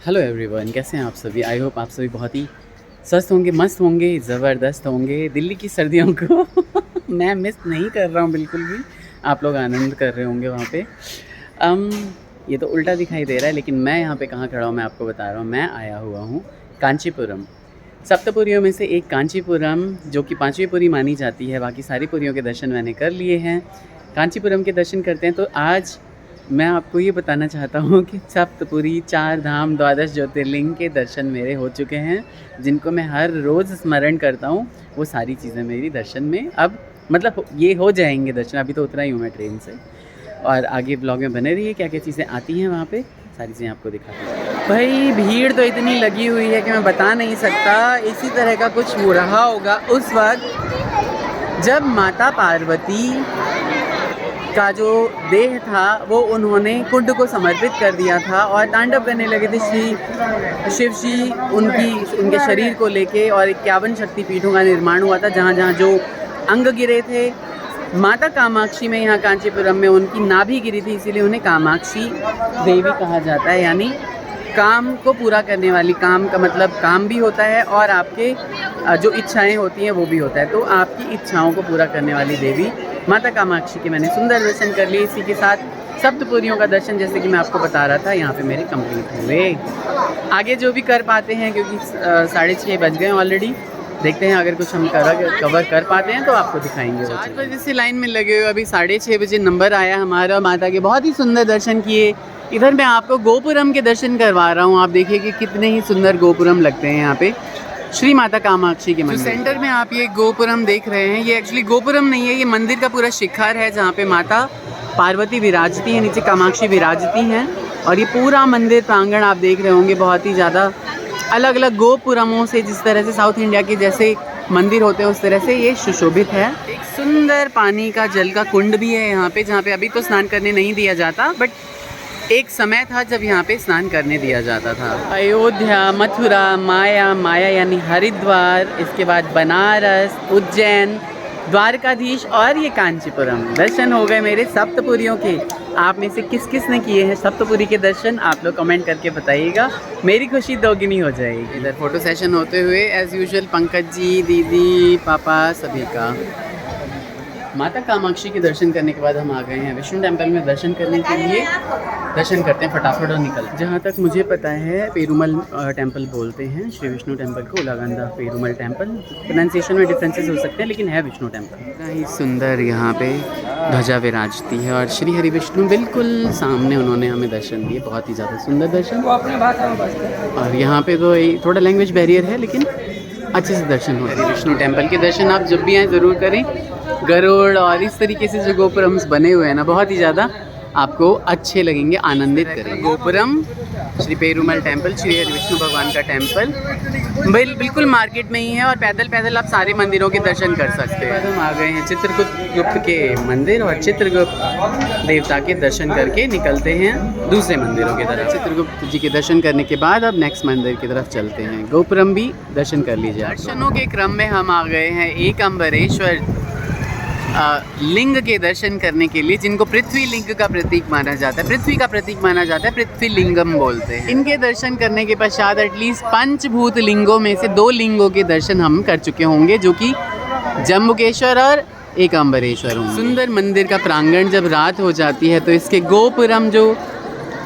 Hello everyone, कैसे हैं आप सभी। आई होप आप सभी बहुत ही स्वस्थ होंगे, मस्त होंगे, ज़बरदस्त होंगे। दिल्ली की सर्दियों को मैं मिस नहीं कर रहा हूँ बिल्कुल भी। आप लोग आनंद कर रहे होंगे वहाँ पे। अम ये तो उल्टा दिखाई दे रहा है, लेकिन मैं यहाँ पे कहाँ खड़ा हूँ मैं आपको बता रहा हूँ। मैं आया हुआ हूँ कांचीपुरम। सप्तपुरियों में से एक कांचीपुरम, जो कि पांचवी पुरी मानी जाती है। बाकी सारी पुरियों के दर्शन मैंने कर लिए हैं। कांचीपुरम के दर्शन करते हैं। तो आज मैं आपको ये बताना चाहता हूँ कि सप्तपुरी, 4 धाम, 12 ज्योतिर्लिंग के दर्शन मेरे हो चुके हैं, जिनको मैं हर रोज़ स्मरण करता हूँ। वो सारी चीज़ें मेरी दर्शन में अब मतलब ये हो जाएंगे दर्शन। अभी तो उतरा ही हूँ मैं ट्रेन से, और आगे ब्लॉग में बने रहिए। क्या क्या चीज़ें आती हैं वहाँ पे, सारी चीज़ें आपको दिखाती हूँ। भाई भीड़ तो इतनी लगी हुई है कि मैं बता नहीं सकता। इसी तरह का कुछ हो रहा होगा उस वक्त जब माता पार्वती का जो देह था वो उन्होंने कुंड को समर्पित कर दिया था, और तांडव करने लगे थे शिव जी उनके शरीर को लेके। और 51 शक्तिपीठों का निर्माण हुआ था, जहाँ जहाँ जो अंग गिरे थे। माता कामाक्षी में यहाँ कांचीपुरम में उनकी नाभि गिरी थी, इसीलिए उन्हें कामाक्षी देवी कहा जाता है। यानी काम को पूरा करने वाली। काम का मतलब काम भी होता है और आपके जो इच्छाएं होती हैं वो भी होता है। तो आपकी इच्छाओं को पूरा करने वाली देवी माता कामाक्षी के मैंने सुंदर दर्शन कर लिए। इसी के साथ सप्तपुरियों का दर्शन, जैसे कि मैं आपको बता रहा था, यहाँ पे मेरे कंप्लीट हुए। आगे जो भी कर पाते हैं, क्योंकि 6:30 बज गए ऑलरेडी। देखते हैं अगर कुछ हम कवर कर पाते हैं तो आपको दिखाएंगे। 4 बजे से लाइन में लगे हुए, अभी 6:30 बजे नंबर आया हमारा। माता के बहुत ही सुंदर दर्शन किए। इधर मैं आपको गोपुरम के दर्शन करवा रहा हूँ। आप देखिए कि कितने ही सुंदर गोपुरम लगते हैं यहाँ पे श्री माता कामाक्षी के मंदिर। सेंटर में आप ये गोपुरम देख रहे हैं, ये एक्चुअली गोपुरम नहीं है, ये मंदिर का पूरा शिखर है, जहाँ पे माता पार्वती विराजती हैं, नीचे कामाक्षी विराजती हैं। और ये पूरा मंदिर प्रांगण आप देख रहे होंगे बहुत ही ज़्यादा अलग अलग गोपुरमों से, जिस तरह से साउथ इंडिया के जैसे मंदिर होते हैं उस तरह से ये सुशोभित है। एक सुंदर पानी का जल का कुंड भी है यहाँ पे, जहाँ पे अभी तो स्नान करने नहीं दिया जाता, बट एक समय था जब यहाँ पे स्नान करने दिया जाता था। अयोध्या, मथुरा, माया यानी हरिद्वार, इसके बाद बनारस, उज्जैन, द्वारकाधीश और ये कांचीपुरम। दर्शन हो गए मेरे सप्तपुरियों के। आप में से किस किस ने किए हैं सप्तपुरी के दर्शन, आप लोग कमेंट करके बताइएगा। मेरी खुशी दोगुनी हो जाएगी। इधर फोटो सेशन होते हुए एज़ यूजुअल पंकज जी, दीदी, पापा सभी का। माता कामाक्षी के दर्शन करने के बाद हम आ गए हैं विष्णु टेम्पल में दर्शन करने के लिए। दर्शन करते हैं फटाफट और निकल। जहाँ तक मुझे पता है पेरुमल टेम्पल बोलते हैं श्री विष्णु टेम्पल को, उलागंदा पेरुमल टेम्पल। प्रोनाउंसिएशन में डिफरेंसेस हो सकते हैं, लेकिन है विष्णु टेम्पल। इतना ही सुंदर यहाँ पे ध्वजा विराजती है, और श्री हरि विष्णु बिल्कुल सामने उन्होंने हमें दर्शन दिए। बहुत ही ज़्यादा सुंदर दर्शन। और यहाँ पे तो थोड़ा लैंग्वेज बैरियर है, लेकिन अच्छे से दर्शन हो रहे हैं। विष्णु टेम्पल के दर्शन आप जब भी आएँ ज़रूर करें। गरुड़ और इस तरीके से जो गोपुरम्स बने हुए हैं ना, बहुत ही ज़्यादा आपको अच्छे लगेंगे, आनंदित करेंगे। गोपुरम, श्री पेरुमल टेम्पल, श्री हरि विष्णु भगवान का टेम्पल बिल्कुल मार्केट में ही है, और पैदल पैदल आप सारे मंदिरों के दर्शन कर सकते हैं। हम आ गए हैं चित्रगुप्त के मंदिर, और चित्रगुप्त देवता के दर्शन करके निकलते हैं दूसरे मंदिरों की तरफ। चित्रगुप्त जी के दर्शन करने के बाद अब नेक्स्ट मंदिर की तरफ चलते हैं। गोपुरम भी दर्शन कर लीजिए। दर्शनों के क्रम में हम आ गए हैं एकम्बरेश्वर लिंग के दर्शन करने के लिए, जिनको पृथ्वी लिंग का प्रतीक माना जाता है, पृथ्वी का प्रतीक माना जाता है, पृथ्वी लिंगम बोलते हैं। इनके दर्शन करने के पश्चात एटलीस्ट 5 भूत लिंगों में से 2 लिंगों के दर्शन हम कर चुके होंगे, जो कि जम्बुकेश्वर और एकम्बरेश्वर होंगे। सुंदर मंदिर का प्रांगण जब रात हो जाती है तो इसके गोपुरम जो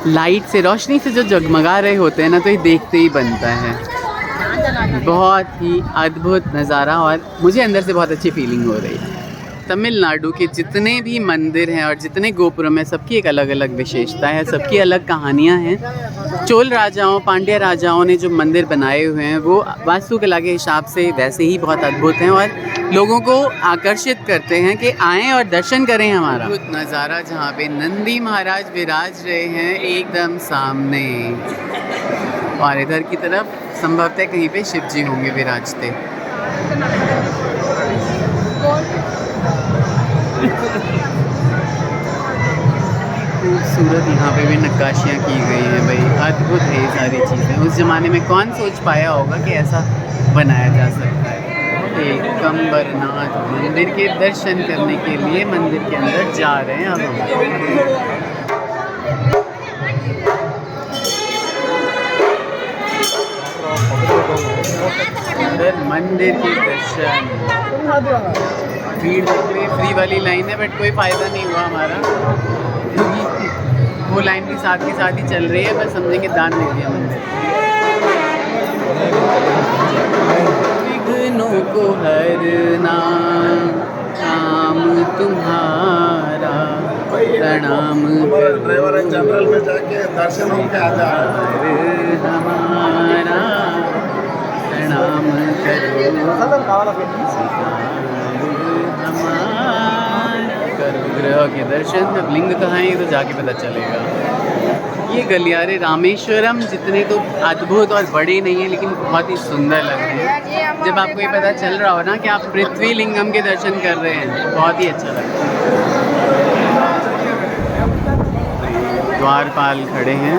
लाइट से, रोशनी से जो जगमगा रहे होते हैं ना, तो ये देखते ही बनता है। बहुत ही अद्भुत नज़ारा, और मुझे अंदर से बहुत अच्छी फीलिंग हो रही है। तमिलनाडु के जितने भी मंदिर हैं और जितने गोपुरम हैं, सबकी एक अलग अलग विशेषता है, सबकी अलग कहानियाँ हैं। चोल राजाओं, पांड्या राजाओं ने जो मंदिर बनाए हुए हैं वो वास्तुकला के हिसाब से वैसे ही बहुत अद्भुत हैं, और लोगों को आकर्षित करते हैं कि आएँ और दर्शन करें हमारा अद्भुत नज़ारा, जहाँ पे नंदी महाराज विराज रहे हैं एकदम सामने, और इधर की तरफ संभवतः कहीं पे शिव जी होंगे विराजते। खूबसूरत यहाँ पे भी नक्काशियाँ की गई हैं भाई, अद्भुत है ये सारी चीज़ें। उस ज़माने में कौन सोच पाया होगा कि ऐसा बनाया जा सकता है। एकम्बरनाथ मंदिर के दर्शन करने के लिए मंदिर के अंदर जा रहे हैं अब हम। अंदर मंदिर के दर्शन। भीड़ देख ली, फ्री वाली लाइन है बट कोई फ़ायदा नहीं हुआ हमारा, क्योंकि वो लाइन भी साथ के साथ ही चल रही है, बस हमने के दान दे दिया मंदिर। विघ्नों को हरना काम तुम्हारा, प्रणाम ड्राइवर जनरल में जाके दर्शन होके आ जा हमारा, प्रणाम करो गर्भगृह के दर्शन। अब लिंग कहाँ है ये तो जाके पता चलेगा। ये गलियारे रामेश्वरम जितने तो अद्भुत और बड़े नहीं है, लेकिन बहुत ही सुंदर लग रहे हैं। जब आपको ये पता चल रहा हो ना कि आप पृथ्वी लिंगम के दर्शन कर रहे हैं, बहुत ही अच्छा लगता है। द्वारपाल खड़े हैं।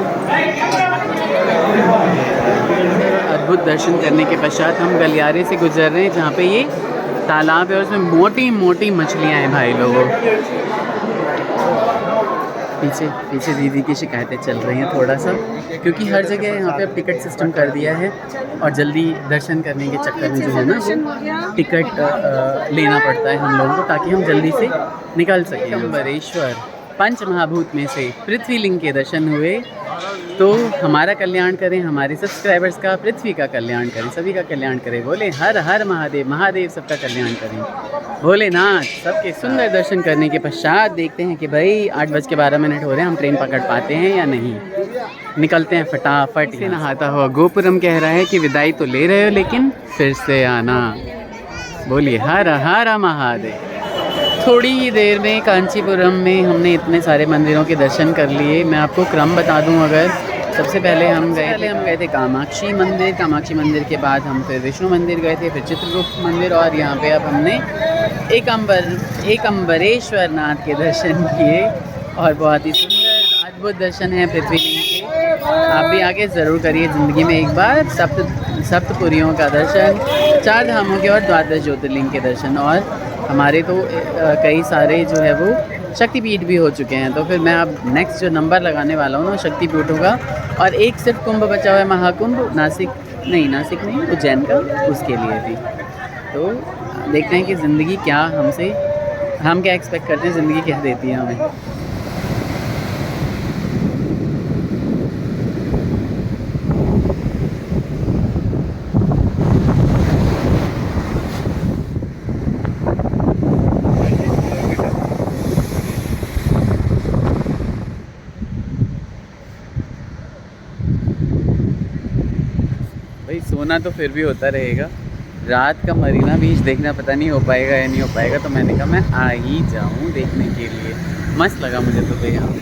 अद्भुत दर्शन करने के पश्चात हम गलियारे से गुजर रहे हैं, जहाँ पे ये तालाब है और उसमें मोटी मोटी मछलियाँ हैं भाई लोगों। पीछे पीछे दीदी की शिकायतें चल रही हैं थोड़ा सा, क्योंकि हर जगह यहाँ पे अब टिकट सिस्टम कर दिया है और जल्दी दर्शन करने के चक्कर में जो है ना टिकट लेना पड़ता है हम लोगों को, ताकि हम जल्दी से निकल सकें। अम्बरेश्वर पंच महाभूत में से पृथ्वी लिंग के दर्शन हुए, तो हमारा कल्याण करें, हमारे सब्सक्राइबर्स का, पृथ्वी का कल्याण करें, सभी का कल्याण करें। बोले हर हर महादेव, महादेव सबका कल्याण करें। भोलेनाथ सबके सुंदर दर्शन करने के पश्चात देखते हैं कि भाई 8:12 हो रहे हैं, हम ट्रेन पकड़ पाते हैं या नहीं। निकलते हैं फटाफट से। नहाता हुआ गोपुरम कह रहा है कि विदाई तो ले रहे हो लेकिन फिर से आना। बोलिए हर हर महादेव। थोड़ी ही देर में कांचीपुरम में हमने इतने सारे मंदिरों के दर्शन कर लिए। मैं आपको क्रम बता दूं, अगर सबसे पहले हम गए थे कामाक्षी मंदिर। कामाक्षी मंदिर के बाद हम फिर विष्णु मंदिर गए थे, फिर चित्रगुप्त मंदिर, और यहाँ पे अब हमने एकम्बरेश्वर नाथ के दर्शन किए और बहुत ही सुंदर अद्भुत दर्शन है पृथ्वी लिंग के। आप भी आगे ज़रूर करिए ज़िंदगी में एक बार सप्तपुरियों का दर्शन, 4 धामों के और 12 ज्योतिर्लिंग के दर्शन। और हमारे तो कई सारे जो है वो शक्तिपीठ भी हो चुके हैं। तो फिर मैं अब नेक्स्ट जो नंबर लगाने वाला हूँ ना शक्तिपीठों का, और एक सिर्फ कुंभ बचा हुआ है, महाकुंभ नासिक नहीं उज्जैन का, उसके लिए भी। तो देखते हैं कि ज़िंदगी क्या हम क्या एक्सपेक्ट करते हैं, ज़िंदगी क्या देती है हमें। भाई सोना तो फिर भी होता रहेगा, रात का मरीना बीच देखना पता नहीं हो पाएगा या नहीं हो पाएगा, तो मैंने कहा मैं आ ही जाऊँ देखने के लिए। मस्त लगा मुझे तो यहाँ।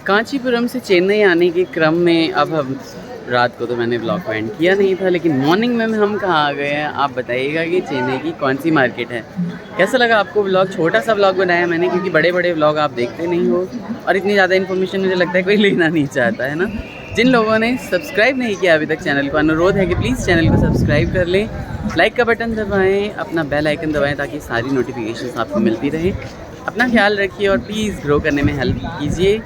कांचीपुरम से चेन्नई आने के क्रम में अब हम रात को तो मैंने व्लॉग को एंड किया नहीं था, लेकिन मॉर्निंग में हम कहाँ आ गए हैं आप बताइएगा कि चेन्नई की कौन सी मार्केट है। कैसा लगा आपको व्लॉग? छोटा सा व्लॉग बनाया मैंने, क्योंकि बड़े बड़े व्लॉग आप देखते नहीं हो और इतनी ज़्यादा इन्फॉर्मेशन मुझे लगता है कोई लेना नहीं चाहता है ना। जिन लोगों ने सब्सक्राइब नहीं किया अभी तक चैनल को, अनुरोध है कि प्लीज़ चैनल को सब्सक्राइब कर लें, लाइक का बटन दबाएँ, अपना बेल आइकन दबाएँ ताकि सारी नोटिफिकेशंस आपको मिलती रहे। अपना ख्याल रखिए और प्लीज़ ग्रो करने में हेल्प कीजिए,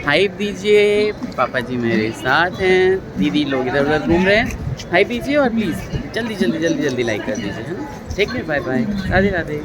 हाइप दीजिए। पापा जी मेरे साथ हैं, दीदी लोग इधर उधर घूम रहे हैं, हाइप दीजिए और प्लीज़ जल्दी लाइक कर दीजिए, है ना। ठीक है, बाय बाय, राधे राधे।